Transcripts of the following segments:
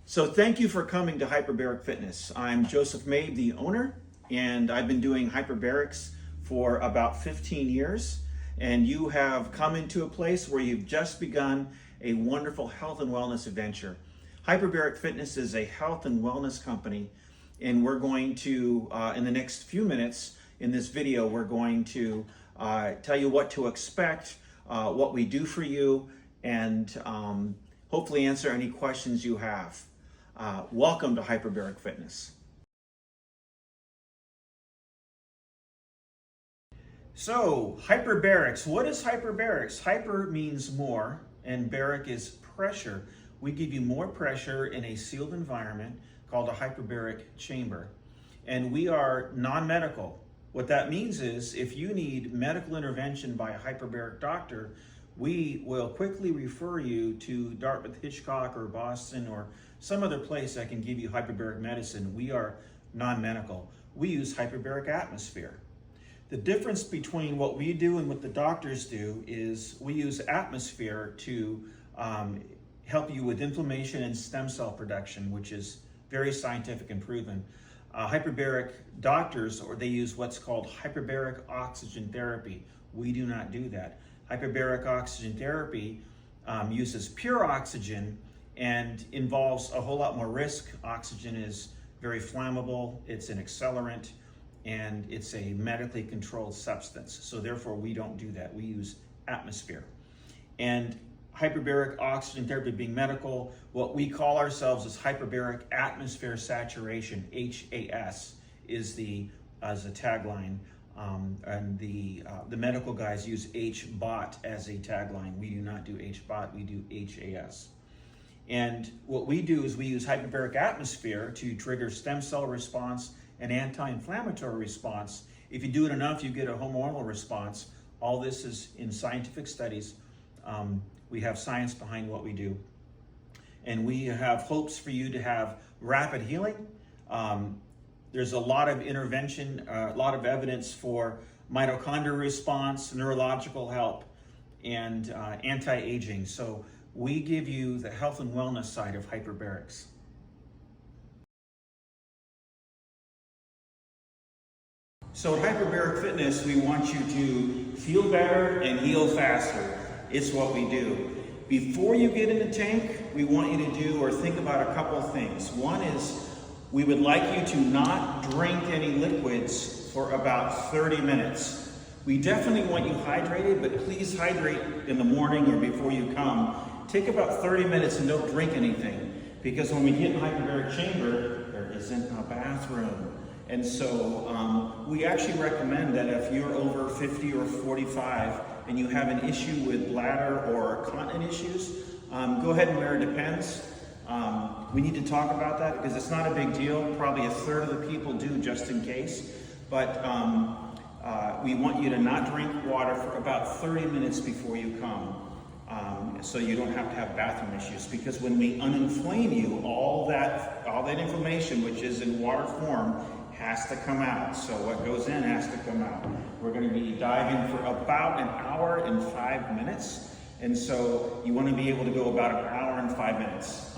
So thank you for coming to Hyperbaric Fitness. I'm Joseph Mabe, the owner, and I've been doing hyperbarics for about 15 years. And you have come into a place where you've just begun a wonderful health and wellness adventure. Hyperbaric Fitness is a health and wellness company, and we're going to, in the next few minutes in this video, we're going to tell you what to expect, what we do for you, and hopefully answer any questions you have. Welcome to Hyperbaric Fitness. So, hyperbarics. What is hyperbarics? Hyper means more, and baric is pressure. We give you more pressure in a sealed environment called a hyperbaric chamber. And we are non-medical. What that means is if you need medical intervention by a hyperbaric doctor, we will quickly refer you to Dartmouth Hitchcock or Boston or some other place that can give you hyperbaric medicine. We are non-medical. We use hyperbaric atmosphere. The difference between what we do and what the doctors do is we use atmosphere to help you with inflammation and stem cell production, which is very scientific and proven. Hyperbaric doctors, or they use what's called hyperbaric oxygen therapy. We do not do that. Hyperbaric oxygen therapy uses pure oxygen and involves a whole lot more risk. Oxygen is very flammable, it's an accelerant, and it's a medically controlled substance. So therefore we don't do that. We use atmosphere. And hyperbaric oxygen therapy being medical, what we call ourselves is hyperbaric atmosphere saturation, HAS is the tagline. And the medical guys use HBOT as a tagline. We do not do HBOT, we do HAS. And what we do is we use hyperbaric atmosphere to trigger stem cell response and anti-inflammatory response. If you do it enough, you get a hormonal response. All this is in scientific studies. We have science behind what we do. And we have hopes for you to have rapid healing. There's a lot of intervention, a lot of evidence for mitochondrial response, neurological help, and anti-aging. So we give you the health and wellness side of hyperbarics. So at Hyperbaric Fitness, we want you to feel better and heal faster. It's what we do. Before you get in the tank, we want you to do or think about a couple of things. One is we would like you to not drink any liquids for about 30 minutes. We definitely want you hydrated, but please hydrate in the morning or before you come. Take about 30 minutes and don't drink anything, because when we get in hyperbaric chamber, there isn't a bathroom. And so we actually recommend that if you're over 50 or 45 and you have an issue with bladder or continent issues, go ahead and wear Depends. We need to talk about that because it's not a big deal. Probably a third of the people do just in case. But we want you to not drink water for about 30 minutes before you come. So you don't have to have bathroom issues, because when we uninflame you, all that inflammation, which is in water form, has to come out. So what goes in has to come out. We're going to be diving for about an hour and 5 minutes. And so you want to be able to go about an hour and 5 minutes.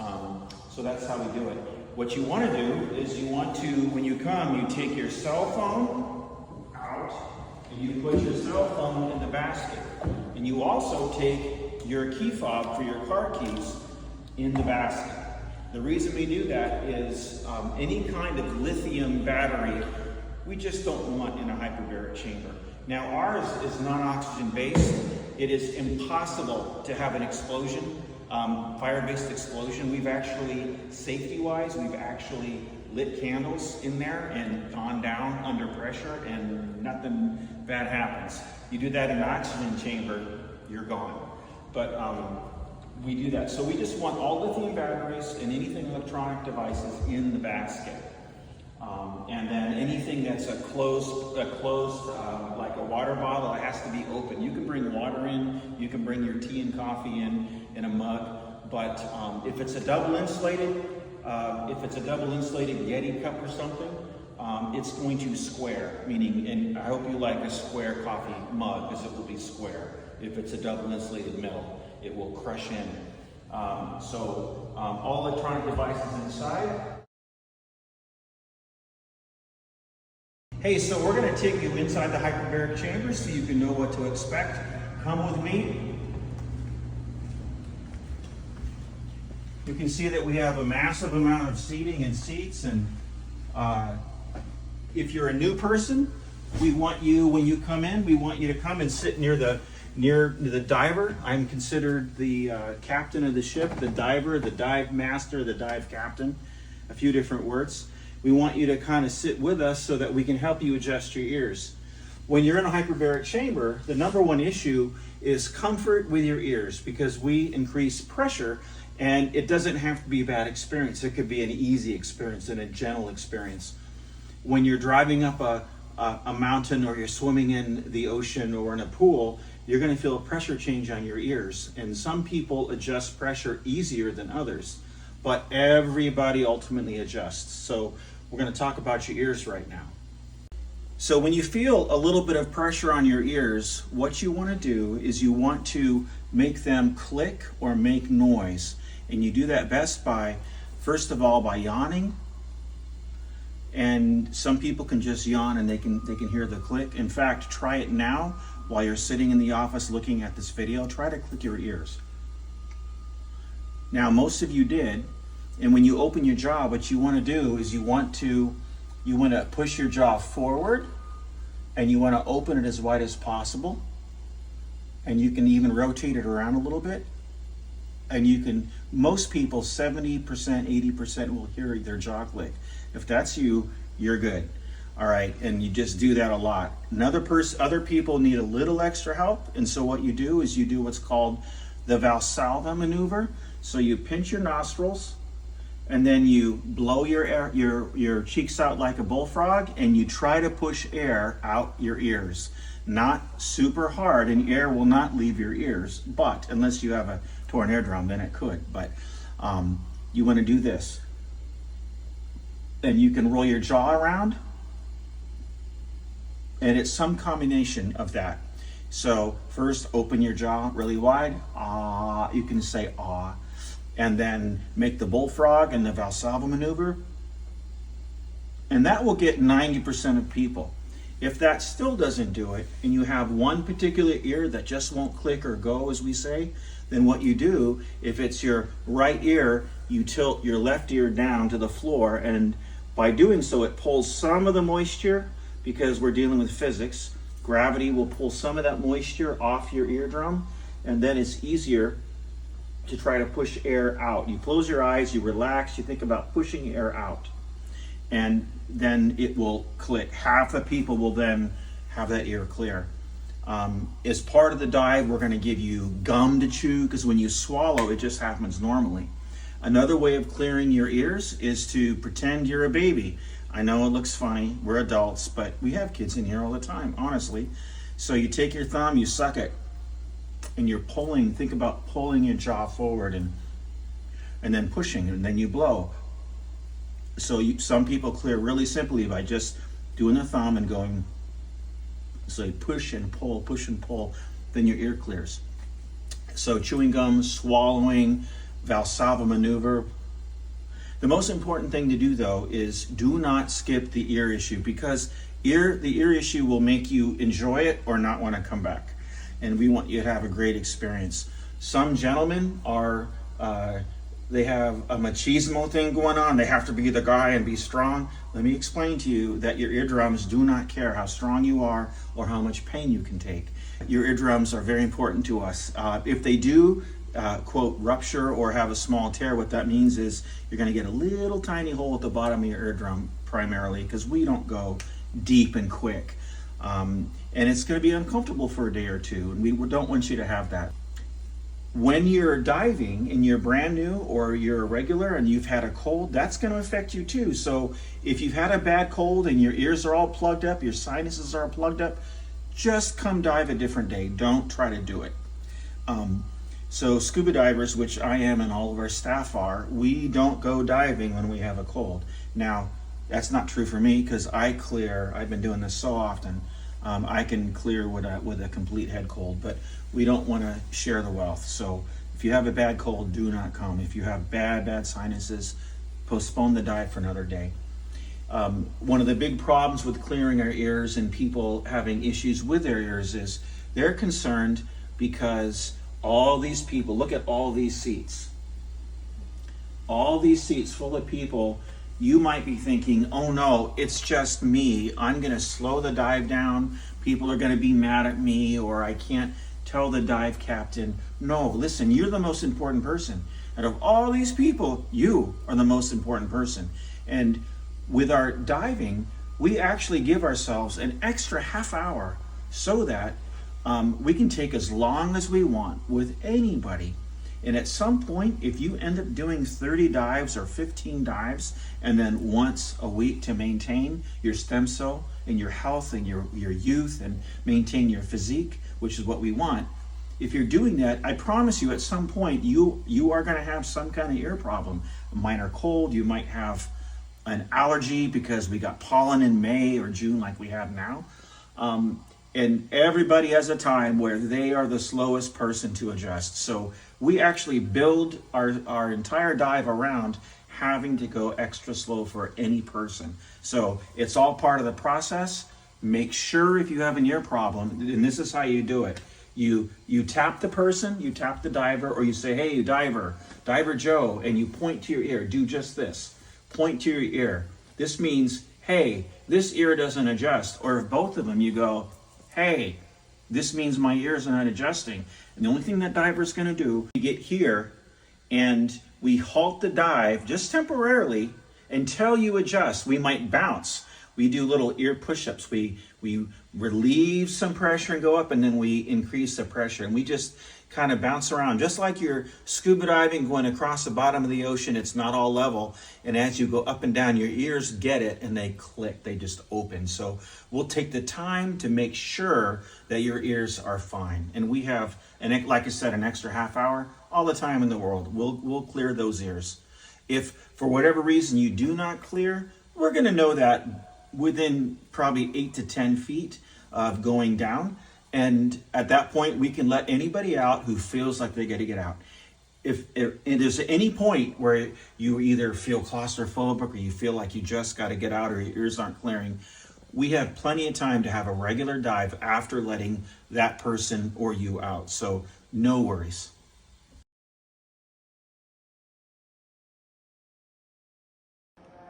So that's how we do it. What you want to do is you want to, when you come, you take your cell phone out and you put your cell phone in the basket. And you also take your key fob for your car keys in the basket. The reason we do that is any kind of lithium battery, we just don't want in a hyperbaric chamber. Now ours is non-oxygen based. It is impossible to have an explosion, fire-based explosion. We've actually, safety-wise, we've actually lit candles in there and gone down under pressure and nothing bad happens. You do that in an oxygen chamber, you're gone. But we do that. So we just want all lithium batteries and anything electronic devices in the basket. And then anything that's a closed like a water bottle, it has to be open. You can bring water in, you can bring your tea and coffee in a mug, but if it's a double insulated Yeti cup or something, it's going to square, meaning, and I hope you like a square coffee mug, because it will be square. If it's a double insulated metal, it will crush in. All electronic devices inside. Hey, so we're going to take you inside the hyperbaric chamber so you can know what to expect. Come with me. You can see that we have a massive amount of seating and seats, and if you're a new person, we want you, when you come in, we want you to come and sit near the diver. I'm considered the captain of the ship, the diver, the dive master, the dive captain, a few different words. We want you to kind of sit with us so that we can help you adjust your ears. When you're in a hyperbaric chamber, the number one issue is comfort with your ears, because we increase pressure, and it doesn't have to be a bad experience. It could be an easy experience and a gentle experience. When you're driving up a mountain, or you're swimming in the ocean or in a pool, you're going to feel a pressure change on your ears. And some people adjust pressure easier than others, but everybody ultimately adjusts. So we're going to talk about your ears right now. So when you feel a little bit of pressure on your ears, what you want to do is you want to make them click or make noise. And you do that best by, first of all, by yawning. And some people can just yawn and they can hear the click. In fact, try it now while you're sitting in the office looking at this video. Try to click your ears. Now, most of you did. And when you open your jaw, what you want to do is you want to push your jaw forward, and you want to open it as wide as possible. And you can even rotate it around a little bit. And you can, most people, 70%, 80% will hear their jaw click. If that's you, you're good. All right, and you just do that a lot. Other people need a little extra help, and so what you do is you do what's called the Valsalva maneuver. So you pinch your nostrils, and then you blow your cheeks out like a bullfrog, and you try to push air out your ears. Not super hard, and air will not leave your ears, but unless you have a torn eardrum, then it could. But you want to do this. And you can roll your jaw around, and it's some combination of that. So first, open your jaw really wide. Ah, you can say ah. And then make the bullfrog and the Valsalva maneuver. And that will get 90% of people. If that still doesn't do it, and you have one particular ear that just won't click or go, as we say, then what you do, if it's your right ear, you tilt your left ear down to the floor, and by doing so, it pulls some of the moisture, because we're dealing with physics. Gravity will pull some of that moisture off your eardrum, and then it's easier to try to push air out. You close your eyes, you relax, you think about pushing air out, and then it will click. Half the people will then have that ear clear. As part of the dive, we're going to give you gum to chew, because when you swallow, it just happens normally. Another way of clearing your ears is to pretend you're a baby. I know it looks funny, we're adults, but we have kids in here all the time, honestly. So you take your thumb, you suck it, and you're pulling. Think about pulling your jaw forward and then pushing, and then you blow. So some people clear really simply by just doing the thumb and going, so you push and pull, then your ear clears. So chewing gum, swallowing, Valsalva maneuver. The most important thing to do, though, is do not skip the ear issue, because the ear issue will make you enjoy it or not want to come back. And we want you to have a great experience. Some gentlemen they have a machismo thing going on. They have to be the guy and be strong. Let me explain to you that your eardrums do not care how strong you are or how much pain you can take. Your eardrums are very important to us. If they do, quote, rupture or have a small tear, what that means is you're going to get a little tiny hole at the bottom of your eardrum primarily, because we don't go deep and quick. And it's going to be uncomfortable for a day or two, and we don't want you to have that. When you're diving and you're brand new, or you're a regular and you've had a cold, that's going to affect you too. So if you've had a bad cold and your ears are all plugged up, your sinuses are plugged up, just come dive a different day. Don't try to do it. So scuba divers, which I am and all of our staff are, we don't go diving when we have a cold. Now, that's not true for me, because I've been doing this so often. I can clear with a complete head cold, but we don't want to share the wealth. So If you have a bad cold, do not come. If you have bad sinuses, postpone the dive for another day. One of the big problems with clearing our ears and people having issues with their ears is they're concerned because all these people, look at all these seats. All these seats full of people, you might be thinking, oh no, it's just me. I'm gonna slow the dive down. People are gonna be mad at me, or I can't tell the dive captain. No, listen, you're the most important person. Out of all these people, you are the most important person. And with our diving, we actually give ourselves an extra half hour so that we can take as long as we want with anybody. And at some point, if you end up doing 30 dives or 15 dives, and then once a week to maintain your stem cell and your health and your youth and maintain your physique, which is what we want, if you're doing that, I promise you at some point, you are gonna have some kind of ear problem. A minor cold, you might have an allergy because we got pollen in May or June like we have now. And everybody has a time where they are the slowest person to adjust. So we actually build our entire dive around having to go extra slow for any person. So it's all part of the process. Make sure if you have an ear problem, and this is how you do it. You tap the person, you tap the diver, or you say, hey, diver Joe, and you point to your ear. Do just this. Point to your ear. This means, hey, this ear doesn't adjust. Or if both of them, you go, hey, this means my ears are not adjusting. And the only thing that diver is going to do, we get here and we halt the dive just temporarily until you adjust. We might bounce. We do little ear push-ups. We relieve some pressure and go up, and then we increase the pressure. And we just kind of bounce around, just like you're scuba diving, going across the bottom of the ocean. It's not all level. And as you go up and down, your ears get it and they click, they just open. So we'll take the time to make sure that your ears are fine. And we have, like I said, an extra half hour all the time in the world. We'll clear those ears. If for whatever reason you do not clear, we're gonna know that within probably 8 to 10 feet of going down. And at that point, we can let anybody out who feels like they got to get out. If there's any point where you either feel claustrophobic or you feel like you just got to get out or your ears aren't clearing, we have plenty of time to have a regular dive after letting that person or you out. So no worries.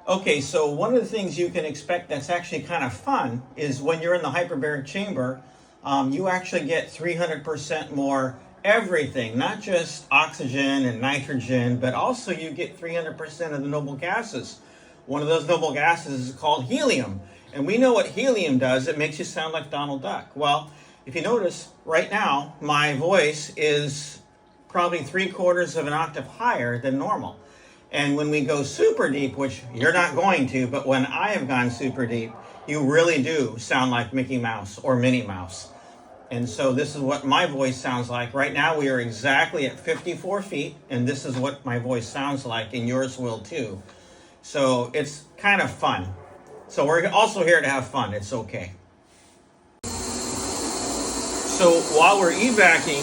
Okay, so one of the things you can expect that's actually kind of fun is when you're in the hyperbaric chamber, you actually get 300% more everything, not just oxygen and nitrogen, but also you get 300% of the noble gases. One of those noble gases is called helium. And we know what helium does. It makes you sound like Donald Duck. Well, if you notice, right now, my voice is probably 3/4 of an octave higher than normal. And when we go super deep, which you're not going to, but when I have gone super deep, you really do sound like Mickey Mouse or Minnie Mouse. And so this is what my voice sounds like. Right now we are exactly at 54 feet, and this is what my voice sounds like, and yours will too. So it's kind of fun. So we're also here to have fun. It's okay. So while we're evacing,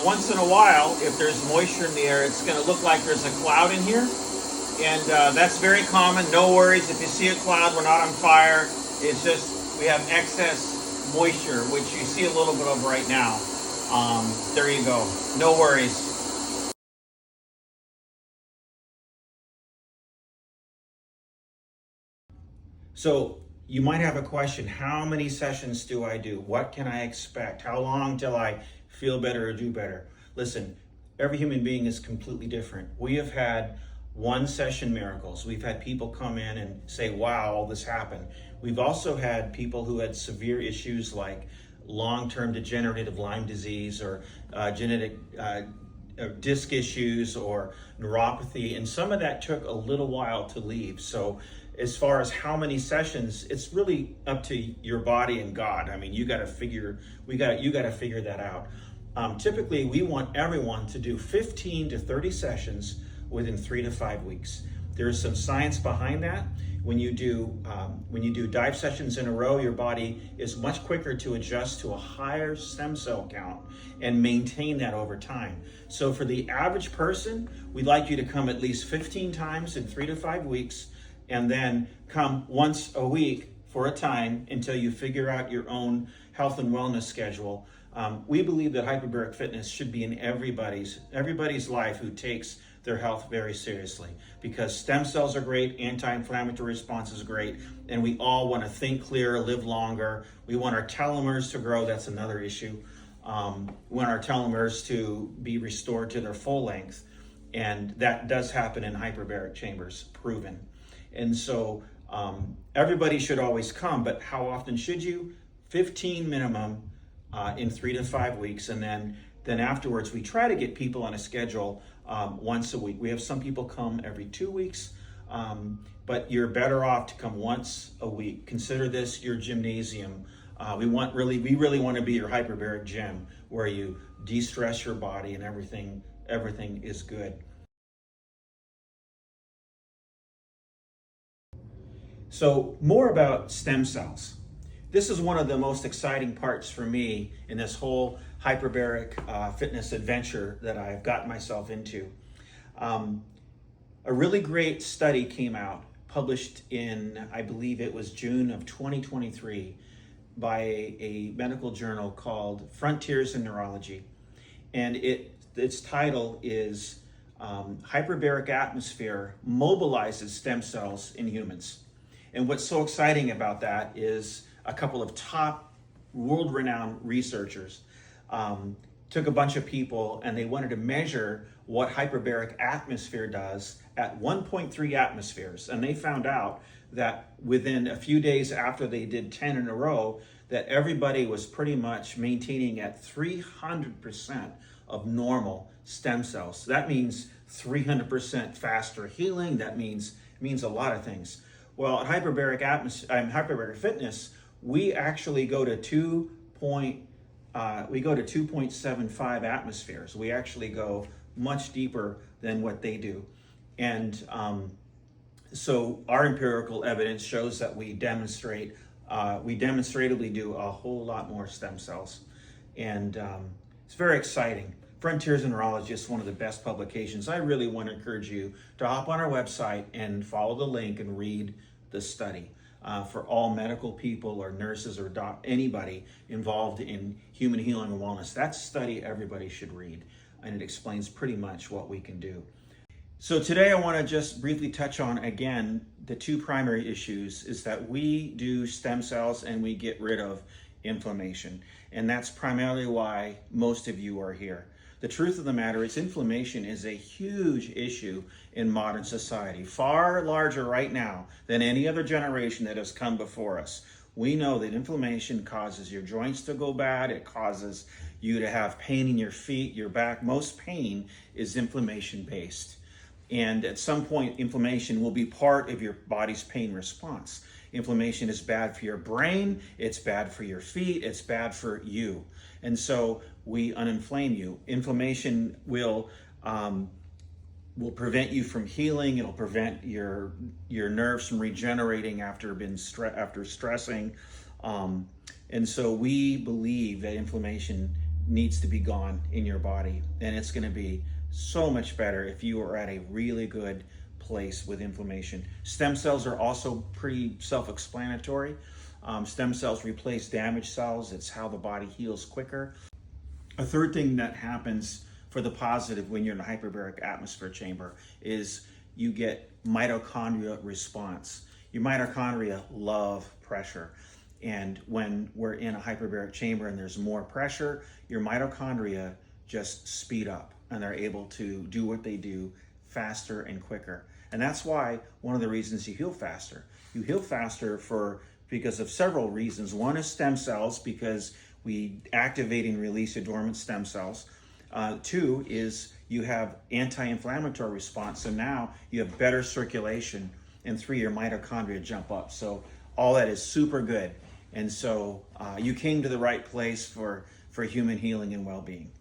once in a while, if there's moisture in the air, it's going to look like there's a cloud in here. And that's very common. No worries. If you see a cloud, we're not on fire. It's just we have excess moisture, which you see a little bit of right now. There you go. No worries. So you might have a question. How many sessions do I do? What can I expect? How long till I feel better or do better? Listen, every human being is completely different. We have had one session miracles. We've had people come in and say, wow, all this happened. We've also had people who had severe issues like long-term degenerative Lyme disease or genetic disc issues or neuropathy, and some of that took a little while to leave. So as far as how many sessions, it's really up to your body and God. I mean, you got to figure that out. Typically, we want everyone to do 15 to 30 sessions within 3 to 5 weeks. There's some science behind that. When you do dive sessions in a row, your body is much quicker to adjust to a higher stem cell count and maintain that over time. So for the average person, we'd like you to come at least 15 times in 3 to 5 weeks, and then come once a week for a time until you figure out your own health and wellness schedule. We believe that hyperbaric fitness should be in everybody's life who takes their health very seriously, because stem cells are great, anti-inflammatory response is great, and we all want to think clearer, live longer. We want our telomeres to grow. That's another issue. We want our telomeres to be restored to their full length, and that does happen in hyperbaric chambers, proven. And so everybody should always come, but how often should you? 15 minimum in 3 to 5 weeks, and then afterwards we try to get people on a schedule once a week. We have some people come every 2 weeks, but you're better off to come once a week. Consider this your gymnasium. We really want to be your hyperbaric gym, where you de-stress your body and everything is good. So more about stem cells. This is one of the most exciting parts for me in this whole hyperbaric fitness adventure that I've gotten myself into. A really great study came out, published in, I believe it was June of 2023, by a medical journal called Frontiers in Neurology. And its title is Hyperbaric Atmosphere Mobilizes Stem Cells in Humans. And what's so exciting about that is a couple of top world-renowned researchers took a bunch of people and they wanted to measure what hyperbaric atmosphere does at 1.3 atmospheres. And they found out that within a few days after they did 10 in a row, that everybody was pretty much maintaining at 300% of normal stem cells. That means 300% faster healing. That means a lot of things. Well, at hyperbaric fitness, we actually go to 2.75 atmospheres. We actually go much deeper than what they do. And so our empirical evidence shows that we demonstratively do a whole lot more stem cells. And it's very exciting. Frontiers in Neurology is one of the best publications. I really want to encourage you to hop on our website and follow the link and read the study. For all medical people or nurses or anybody involved in human healing and wellness. That study everybody should read, and it explains pretty much what we can do. So today I want to just briefly touch on, again, the two primary issues is that we do stem cells and we get rid of inflammation. And that's primarily why most of you are here. The truth of the matter is inflammation is a huge issue in modern society, far larger right now than any other generation that has come before us. We know that inflammation causes your joints to go bad. It causes you to have pain in your feet, your back. Most pain is inflammation based. And at some point, inflammation will be part of your body's pain response. Inflammation is bad for your brain, it's bad for your feet, it's bad for you. And so we uninflame you. Inflammation will prevent you from healing. It'll prevent your nerves from regenerating after stressing. And so we believe that inflammation needs to be gone in your body, and it's going to be so much better if you are at a really good place with inflammation. Stem cells are also pretty self-explanatory. Stem cells replace damaged cells. It's how the body heals quicker. A third thing that happens for the positive when you're in a hyperbaric atmosphere chamber is you get mitochondria response. Your mitochondria love pressure. And when we're in a hyperbaric chamber and there's more pressure, your mitochondria just speed up and they're able to do what they do faster and quicker. And that's why one of the reasons you heal faster. You heal faster because of several reasons. One is stem cells, because we activate and release your dormant stem cells. Two is you have anti-inflammatory response. So now you have better circulation. And three, your mitochondria jump up. So all that is super good. And so you came to the right place for human healing and well-being.